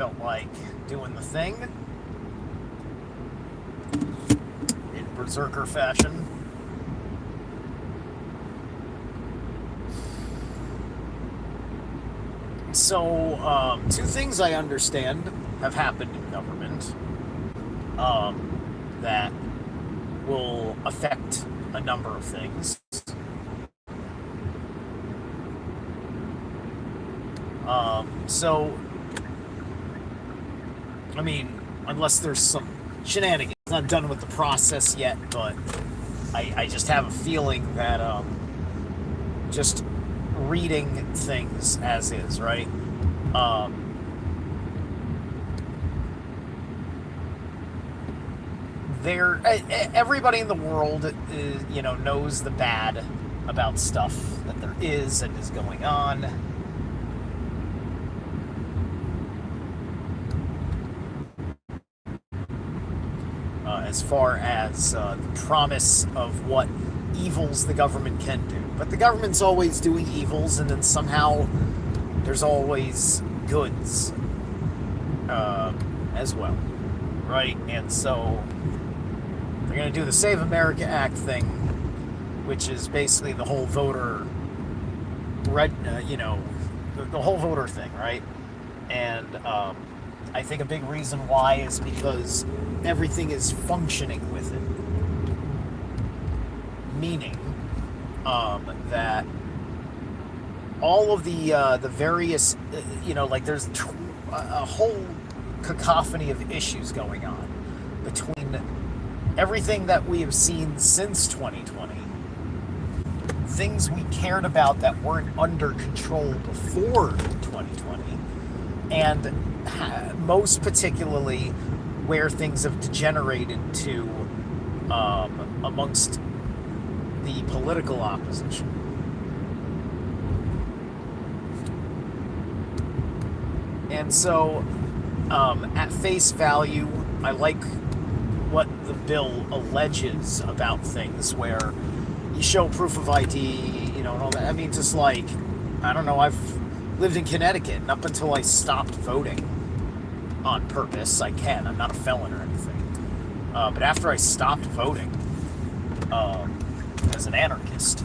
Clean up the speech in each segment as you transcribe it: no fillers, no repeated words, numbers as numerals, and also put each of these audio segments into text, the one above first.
felt like doing the thing in berserker fashion. So, two things I understand have happened in government that will affect a number of things. So, I mean, unless there's some shenanigans, not done with the process yet, but I just have a feeling that just reading things as is, right? There, everybody in the world, knows the bad about stuff that there is and is going on. As far as the promise of what evils the government can do. But the government's always doing evils, and then somehow there's always goods as well, right? And so they're going to do the Save America Act thing, which is basically the whole voter, the whole voter thing, right? And I think a big reason why is because everything is functioning with it. Meaning that all of the various, there's a whole cacophony of issues going on between everything that we have seen since 2020, things we cared about that weren't under control before 2020, and most particularly where things have degenerated to amongst the political opposition. And so, at face value, I like what the bill alleges about things where you show proof of ID, and all that. I mean, just like, I don't know, I've lived in Connecticut, and up until I stopped voting on purpose, I'm not a felon or anything. But after I stopped voting, as an anarchist,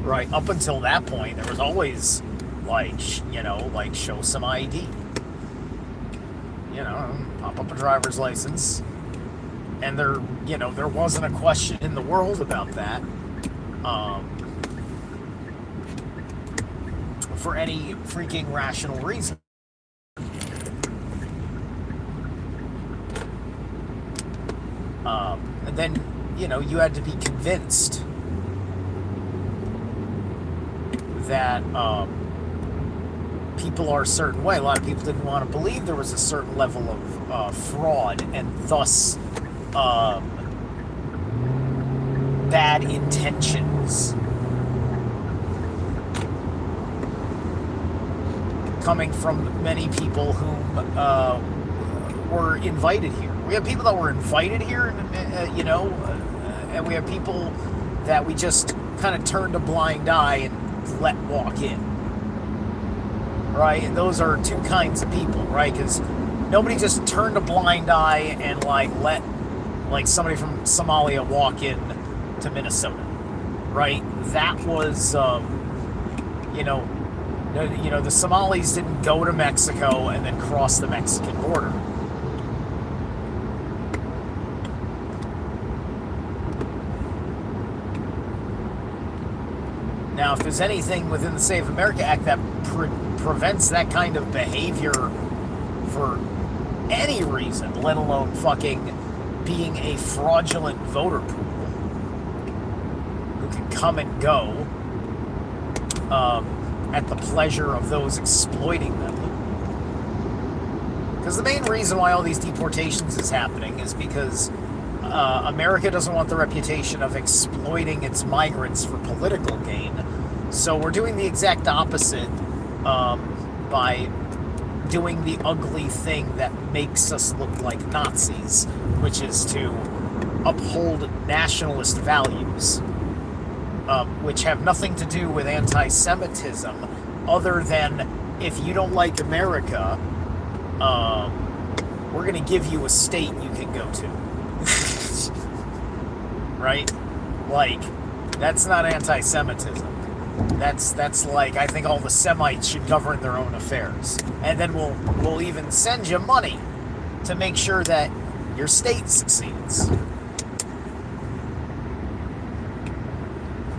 right, up until that point, there was always, show some ID. Pop up a driver's license. And there wasn't a question in the world about that. For any freaking rational reason. And then, you had to be convinced that people are a certain way. A lot of people didn't want to believe there was a certain level of fraud and thus bad intentions coming from many people whom were invited here. We have people that were invited here, and we have people that we just kind of turned a blind eye and let walk in, right? And those are two kinds of people, right? Because nobody just turned a blind eye and let somebody from Somalia walk in to Minnesota, right? That was, the Somalis didn't go to Mexico and then cross the Mexican border. Now, if there's anything within the Save America Act that prevents that kind of behavior for any reason, let alone fucking being a fraudulent voter pool who can come and go at the pleasure of those exploiting them. Because the main reason why all these deportations is happening is because America doesn't want the reputation of exploiting its migrants for political gain. So we're doing the exact opposite by doing the ugly thing that makes us look like Nazis, which is to uphold nationalist values, which have nothing to do with anti-Semitism, other than if you don't like America, we're going to give you a state you can go to. Right? Like, that's not anti-Semitism. That's like, I think all the Semites should govern their own affairs. And then we'll even send you money to make sure that your state succeeds.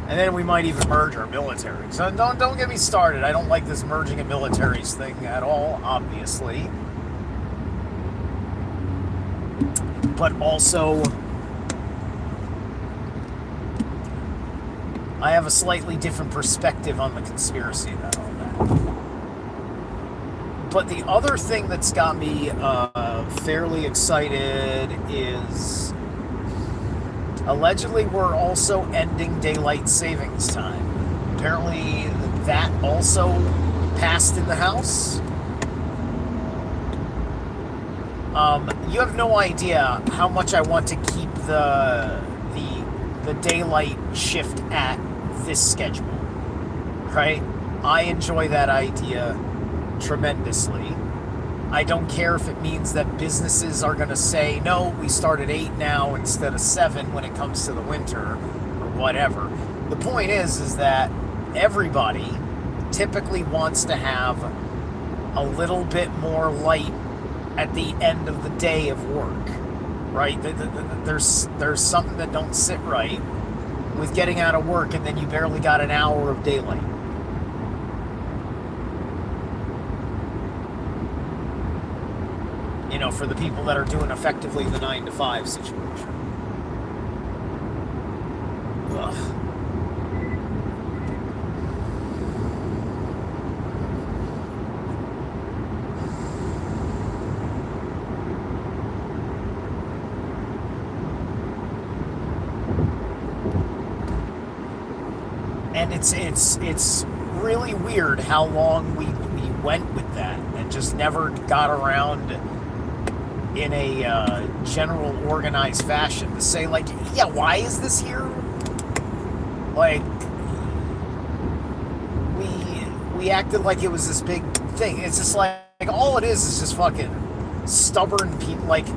And then we might even merge our military. So don't get me started. I don't like this merging of militaries thing at all, obviously. But also, I have a slightly different perspective on the conspiracy than all that. But the other thing that's got me fairly excited is allegedly we're also ending daylight savings time. Apparently that also passed in the House. You have no idea how much I want to keep the daylight shift at this schedule, right? I enjoy that idea tremendously. I don't care if it means that businesses are going to say, no, we start at 8 now instead of 7 when it comes to the winter or whatever. The point is that everybody typically wants to have a little bit more light at the end of the day of work, right? There's something that don't sit right with getting out of work and then you barely got an hour of daylight. You know, for the people that are doing effectively the 9 to 5 situation. Ugh. And it's really weird how long we went with that and just never got around in a general organized fashion to say, like, yeah, why is this here? Like, we acted like it was this big thing. It's just like all it is just fucking stubborn people. Like,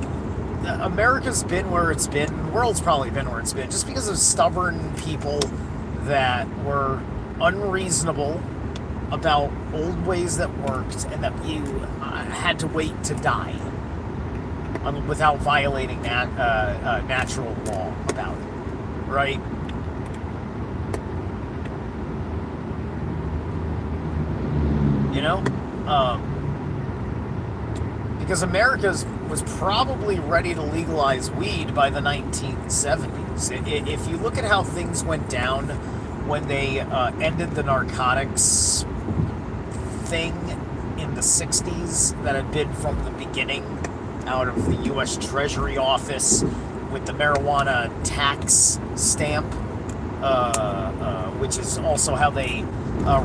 America's been where it's been, the world's probably been where it's been, just because of stubborn people that were unreasonable about old ways that worked and that you had to wait to die without violating natural law about it, right? You know? Because America was probably ready to legalize weed by the 1970s. If you look at how things went down when they ended the narcotics thing in the 60s that had been from the beginning out of the U.S. Treasury Office with the marijuana tax stamp, which is also how they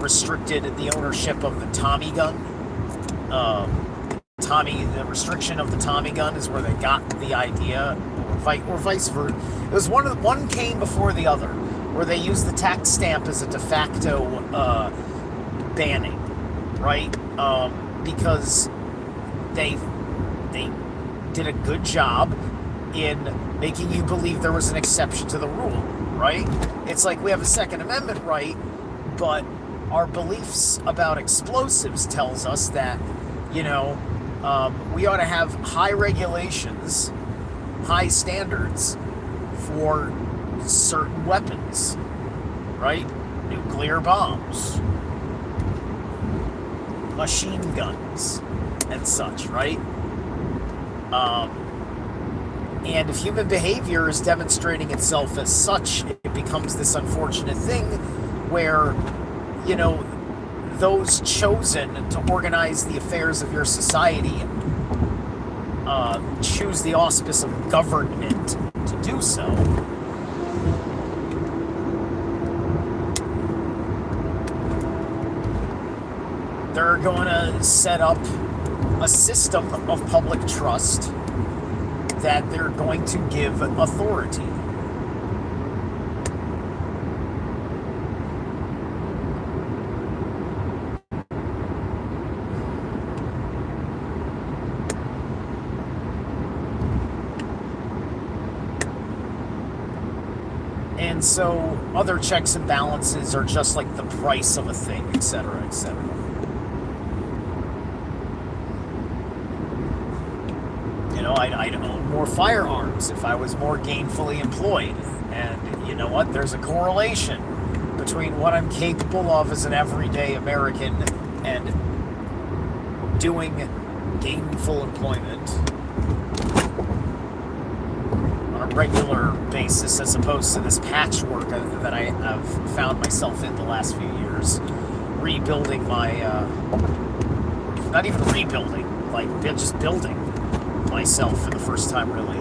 restricted the ownership of the Tommy gun. The restriction of the Tommy gun is where they got the idea, or vice versa. It was one came before the other, where they used the tax stamp as a de facto banning, right? Because they did a good job in making you believe there was an exception to the rule, right? It's like we have a Second Amendment right, but our beliefs about explosives tells us that, you know, we ought to have high regulations, high standards for certain weapons, right? Nuclear bombs, machine guns, and such, right? And if human behavior is demonstrating itself as such, it becomes this unfortunate thing where, you know, those chosen to organize the affairs of your society choose the auspice of government to do so. They're going to set up a system of public trust that they're going to give authority. And so other checks and balances are just like the price of a thing, etc., etc. You know, I'd own more firearms if I was more gainfully employed. And you know what? There's a correlation between what I'm capable of as an everyday American and doing gainful employment on a regular basis, as opposed to this patchwork that I have found myself in the last few years, rebuilding my, not even rebuilding, like just building myself for the first time, really.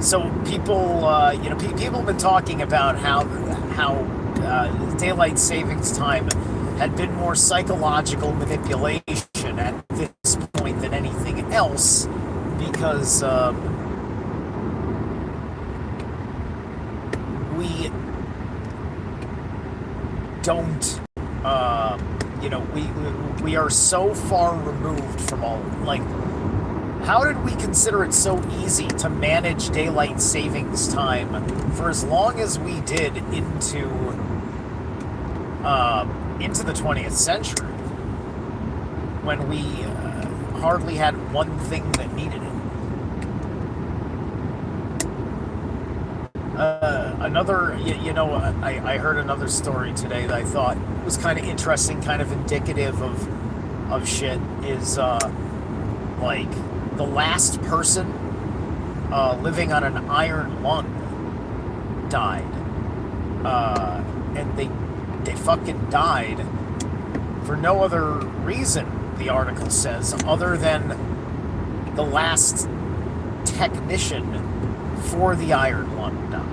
So people, people have been talking about how daylight savings time had been more psychological manipulation at this point than anything else, because we don't, we are so far removed from all, like, how did we consider it so easy to manage daylight savings time for as long as we did into the 20th century, when we hardly had one thing that needed it? I heard another story today that I thought was kind of interesting, kind of indicative of shit, is like, the last person living on an iron lung died. And they fucking died for no other reason, the article says, other than the last technician for the iron lung died.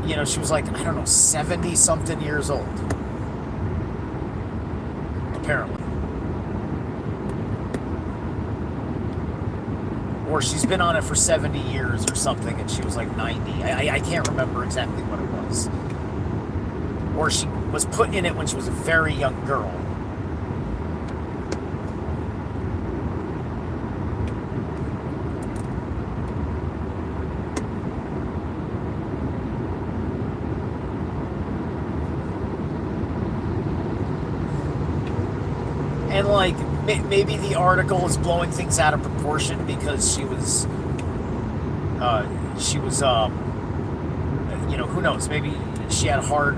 You know, she was like, I don't know, 70-something years old. Apparently. Or she's been on it for 70 years or something, and she was like 90. I can't remember exactly what it was. Or she was put in it when she was a very young girl. And like, maybe the article is blowing things out of proportion because she was, who knows? Maybe she had hard,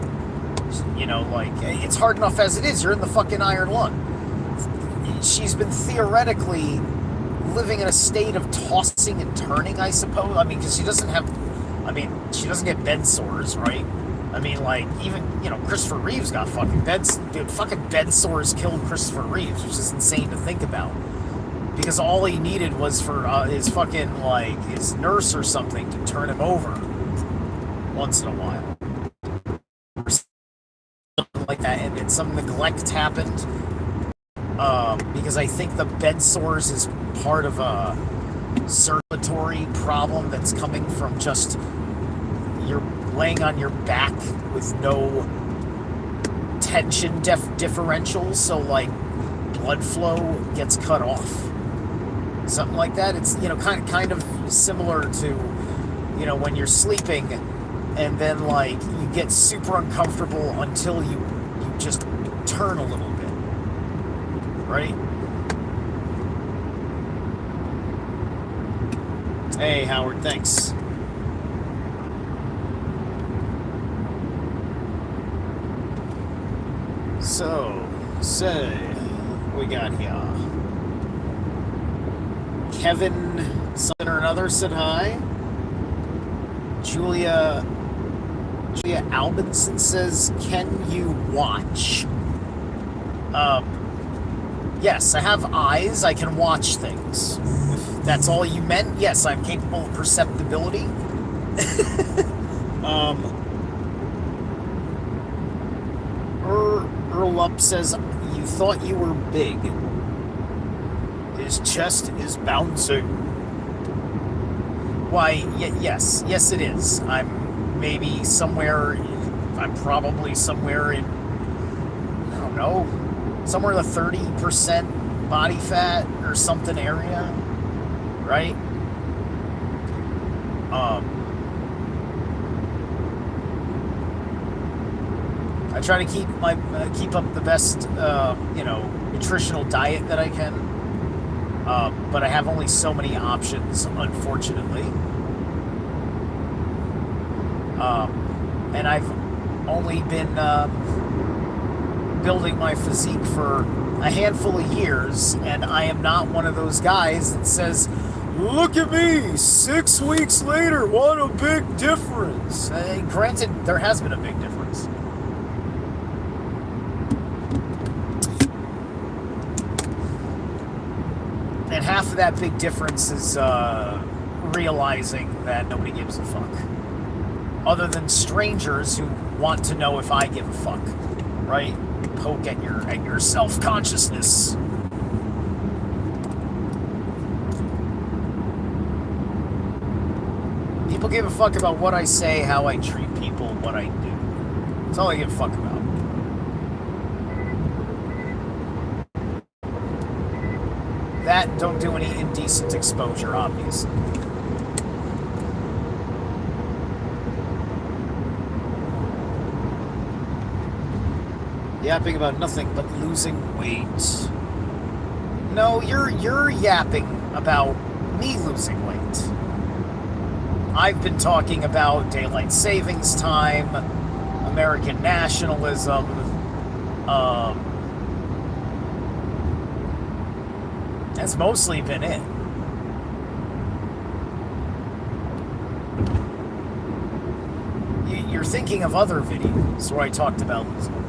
like, it's hard enough as it is. You're in the fucking iron lung. She's been theoretically living in a state of tossing and turning, I suppose. I mean, because she doesn't get bed sores, right? I mean, like, even, Christopher Reeves got fucking bed sores killed Christopher Reeves, which is insane to think about. Because all he needed was for his fucking, like, his nurse or something to turn him over once in a while. Or something like that, and then some neglect happened. Because I think the bed sores is part of a circulatory problem that's coming from just you're laying on your back with no tension differentials, so like blood flow gets cut off, something like that. It's kind of similar to when you're sleeping and then like you get super uncomfortable until you just turn a little bit, right? Hey Howard, thanks. So, say, we got here. Kevin, something or another, said hi. Julia Albinson says, can you watch? Yes, I have eyes. I can watch things. If that's all you meant, yes, I'm capable of perceptibility. Earl Up says, you thought you were big. His chest is bouncing. Why, yes, yes, it is. Maybe somewhere, I'm probably somewhere in, I don't know, somewhere in the 30% body fat or something area, right? I try to keep up the best, nutritional diet that I can. But I have only so many options, unfortunately. And I've only been building my physique for a handful of years, and I am not one of those guys that says, "Look at me, 6 weeks later, what a big difference." Granted, there has been a big difference. And half of that big difference is realizing that nobody gives a fuck. Other than strangers who want to know if I give a fuck, right? Poke at your self-consciousness. People give a fuck about what I say, how I treat people, what I do. That's all I give a fuck about. That and don't do any indecent exposure, obviously. Yapping about nothing but losing weight. No, you're yapping about me losing weight. I've been talking about daylight savings time, American nationalism, that's mostly been it. You're thinking of other videos where I talked about losing weight.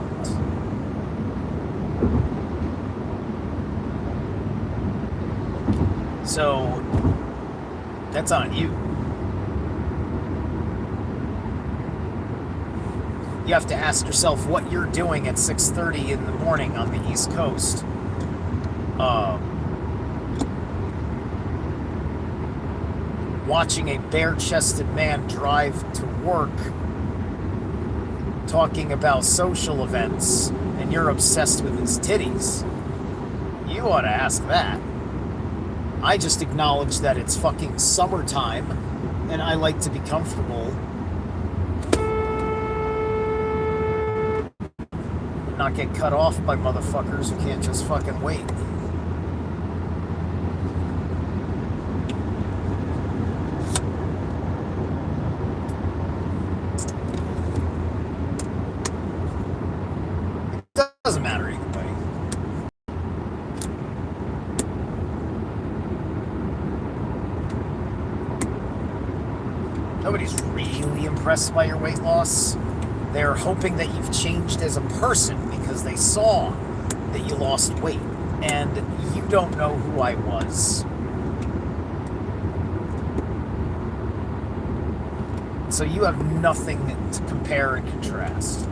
So, that's on you. You have to ask yourself what you're doing at 6:30 in the morning on the East Coast. Watching a bare-chested man drive to work, talking about social events, and you're obsessed with his titties. You ought to ask that. I just acknowledge that it's fucking summertime, and I like to be comfortable. Not get cut off by motherfuckers who can't just fucking wait. It doesn't matter either way. Nobody's really impressed by your weight loss. They're hoping that you've changed as a person because they saw that you lost weight, and you don't know who I was. So you have nothing to compare and contrast.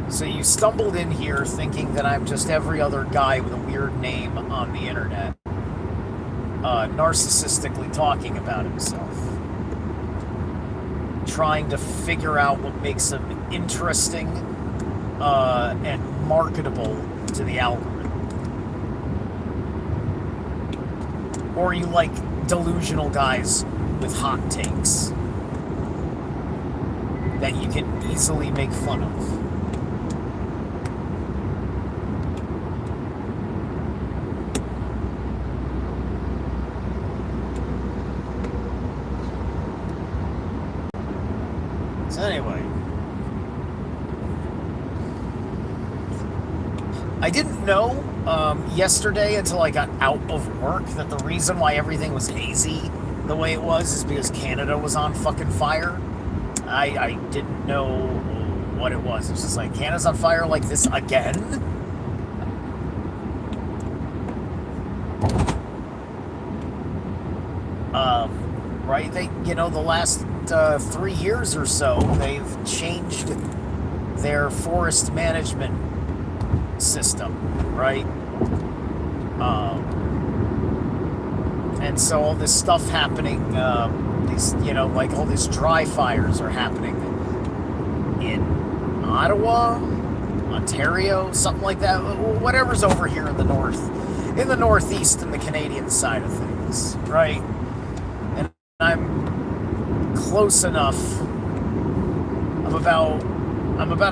So you stumbled in here thinking that I'm just every other guy with a weird name on the internet, narcissistically talking about himself, trying to figure out what makes him interesting and marketable to the algorithm. Or you like delusional guys with hot takes that you can easily make fun of. So anyway, I didn't know yesterday until I got out of work that the reason why everything was hazy the way it was is because Canada was on fucking fire. I didn't know what it was. It was just like, Canada's on fire like this again? Right? The last 3 years or so, they've changed their forest management system, right? And so all this stuff happening, these, like all these dry fires are happening in Ottawa, Ontario, something like that. Whatever's over here in the northeast, in the Canadian side of things, right? And I'm close enough. I'm about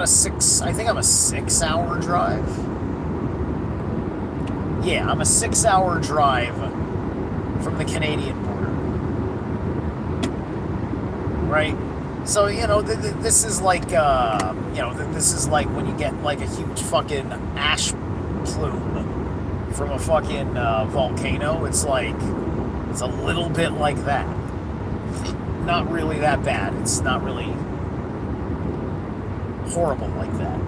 a 6-hour drive. Yeah, I'm a 6-hour drive from the Canadian border, right? So, this is like, this is like when you get like a huge fucking ash plume from a fucking volcano. It's a little bit like that. Not really that bad. It's not really horrible like that.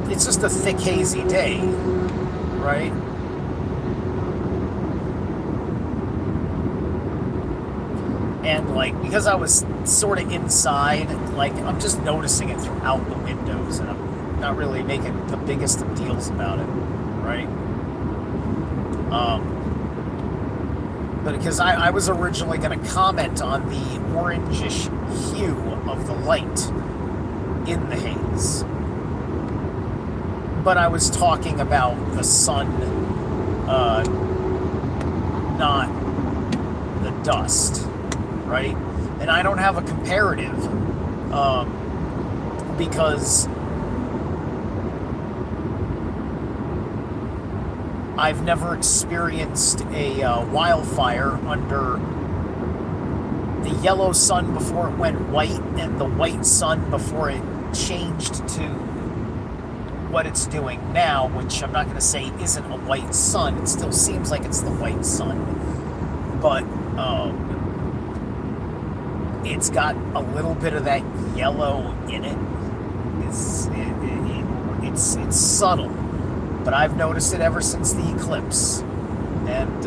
It's just a thick, hazy day, right? And like, because I was sort of inside, like, I'm just noticing it throughout the windows, and I'm not really making the biggest of deals about it, right? But because I was originally going to comment on the orangish hue of the light in the haze. But I was talking about the sun, not the dust, right? And I don't have a comparative, because I've never experienced a wildfire under the yellow sun before it went white and the white sun before it changed to what it's doing now, which I'm not going to say isn't a white sun. It still seems like it's the white sun, but it's got a little bit of that yellow in it. It's subtle, but I've noticed it ever since the eclipse, and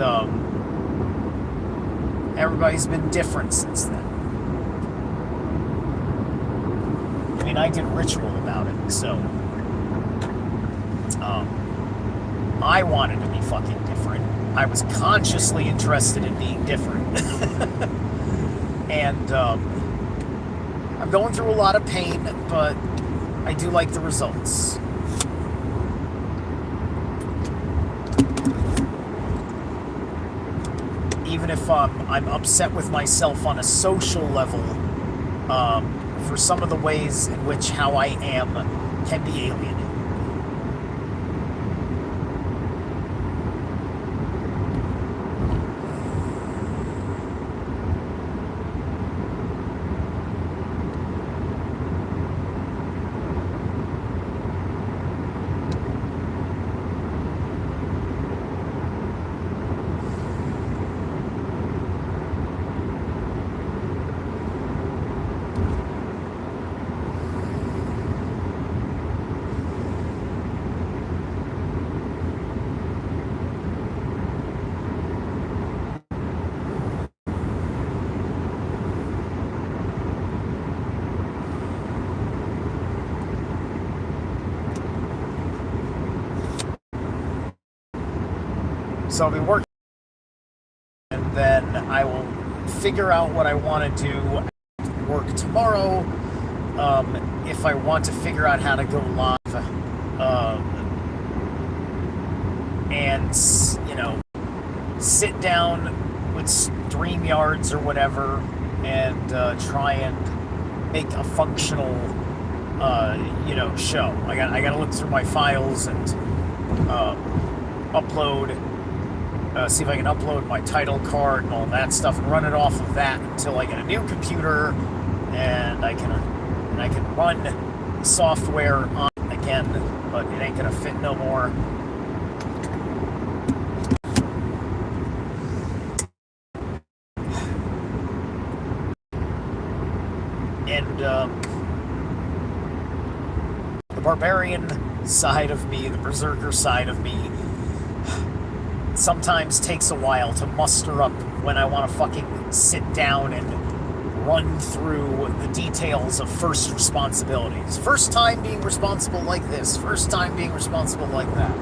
everybody's been different since then. I mean, I did a ritual about it, so I wanted to be fucking different. I was consciously interested in being different. And I'm going through a lot of pain, but I do like the results. Even if I'm upset with myself on a social level, for some of the ways in which how I am can be alienating. So I'll be working, and then I will figure out what I want to do at work tomorrow. If I want to figure out how to go live, and sit down with StreamYards or whatever, and try and make a functional, show. I got to look through my files and upload. See if I can upload my title card and all that stuff and run it off of that until I get a new computer, and I can run software on again, but it ain't gonna fit no more. And the barbarian side of me, the berserker side of me, sometimes takes a while to muster up when I want to fucking sit down and run through the details of first responsibilities. First time being responsible like this. First time being responsible like that.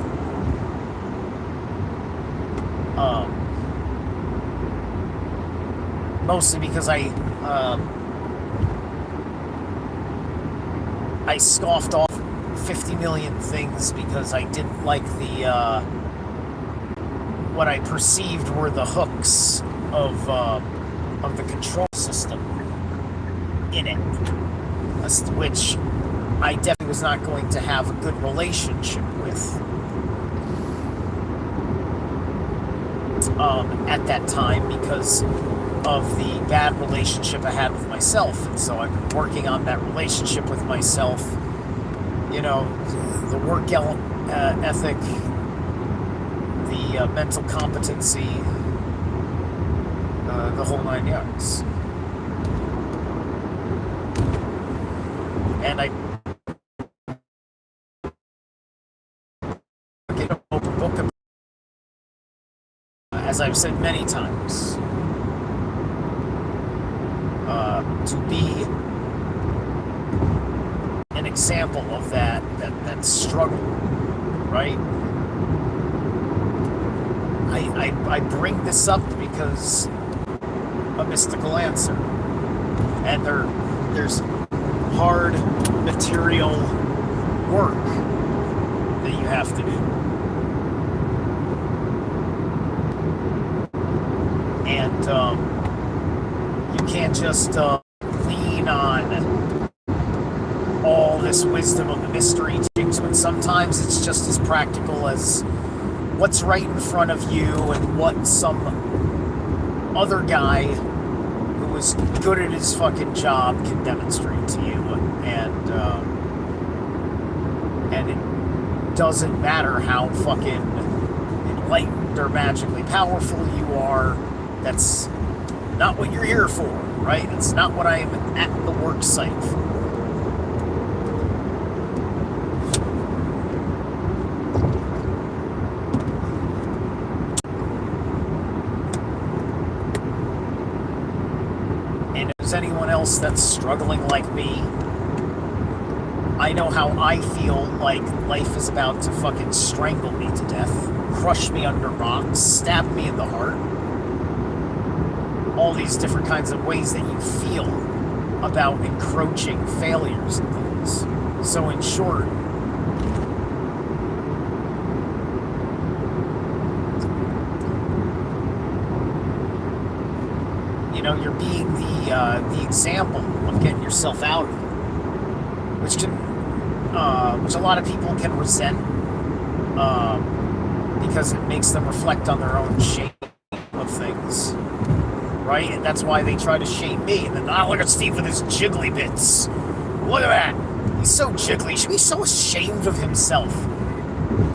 Mostly because I scoffed off 50 million things because I didn't like the what I perceived were the hooks of the control system in it, which I definitely was not going to have a good relationship with at that time because of the bad relationship I had with myself. And so I've been working on that relationship with myself, you know, the work ethic, the mental competency, the whole 9 yards. And I get an open book, as I've said many times, to be an example of that struggle, right? I bring this up because a mystical answer, and there's hard material work that you have to do, and you can't just lean on all this wisdom of the mystery teachings when sometimes it's just as practical as what's right in front of you and what some other guy who is good at his fucking job can demonstrate to you. And it doesn't matter how fucking enlightened or magically powerful you are. That's not what you're here for, right? It's not what I am at the work site for. And if there's anyone else that's struggling like me, I know how I feel like life is about to fucking strangle me to death, crush me under rocks, stab me in the heart. All these different kinds of ways that you feel about encroaching failures and things. So in short, you know, you're being the example of getting yourself out of it, which a lot of people can resent because it makes them reflect on their own shame of things. Right? And that's why they try to shame me. And then, look at Steve with his jiggly bits. Look at that. He's so jiggly. He should be so ashamed of himself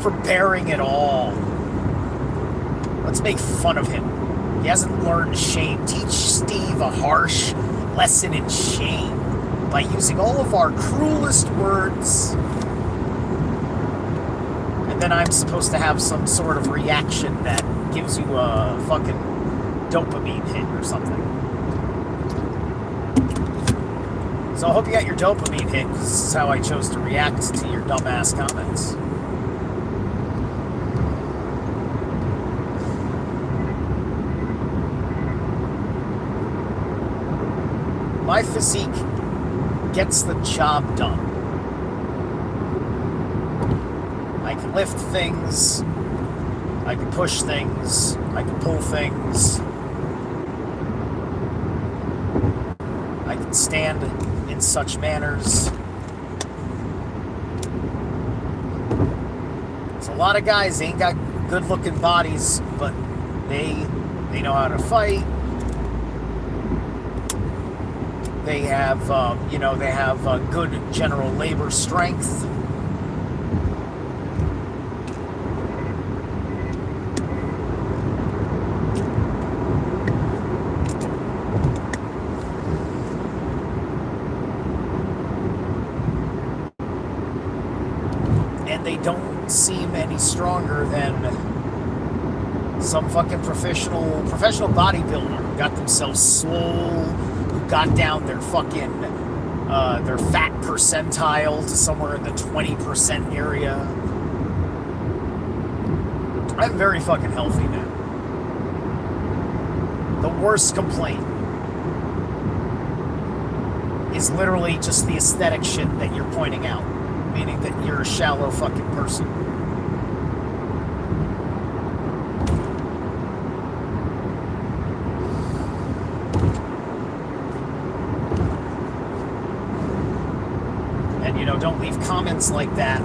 for bearing it all. Let's make fun of him. He hasn't learned shame. Teach Steve a harsh lesson in shame by using all of our cruelest words. And then I'm supposed to have some sort of reaction that gives you a fucking dopamine hit or something. So I hope you got your dopamine hit, because this is how I chose to react to your dumbass comments. My physique gets the job done. I can lift things, I can push things, I can pull things, I can stand in such manners. So a lot of guys ain't got good looking bodies, but they know how to fight. They have they have good general labor strength. They don't seem any stronger than some fucking professional bodybuilder who got themselves swole, who got down their fucking their fat percentile to somewhere in the 20% area. I'm very fucking healthy now. The worst complaint is literally just the aesthetic shit that you're pointing out, meaning that you're a shallow fucking person. And, don't leave comments like that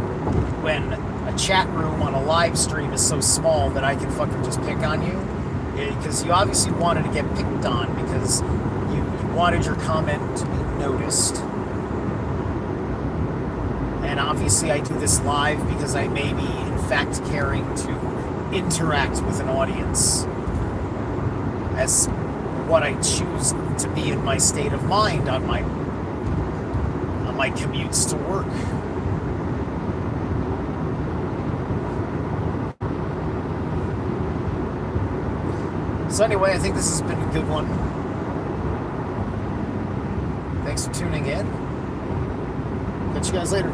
when a chat room on a live stream is so small that I can fucking just pick on you. Because you obviously wanted to get picked on because you wanted your comment to be noticed. And obviously I do this live because I may be in fact caring to interact with an audience as what I choose to be in my state of mind on my commutes to work. So anyway, I think this has been a good one. Thanks for tuning in. Catch you guys later.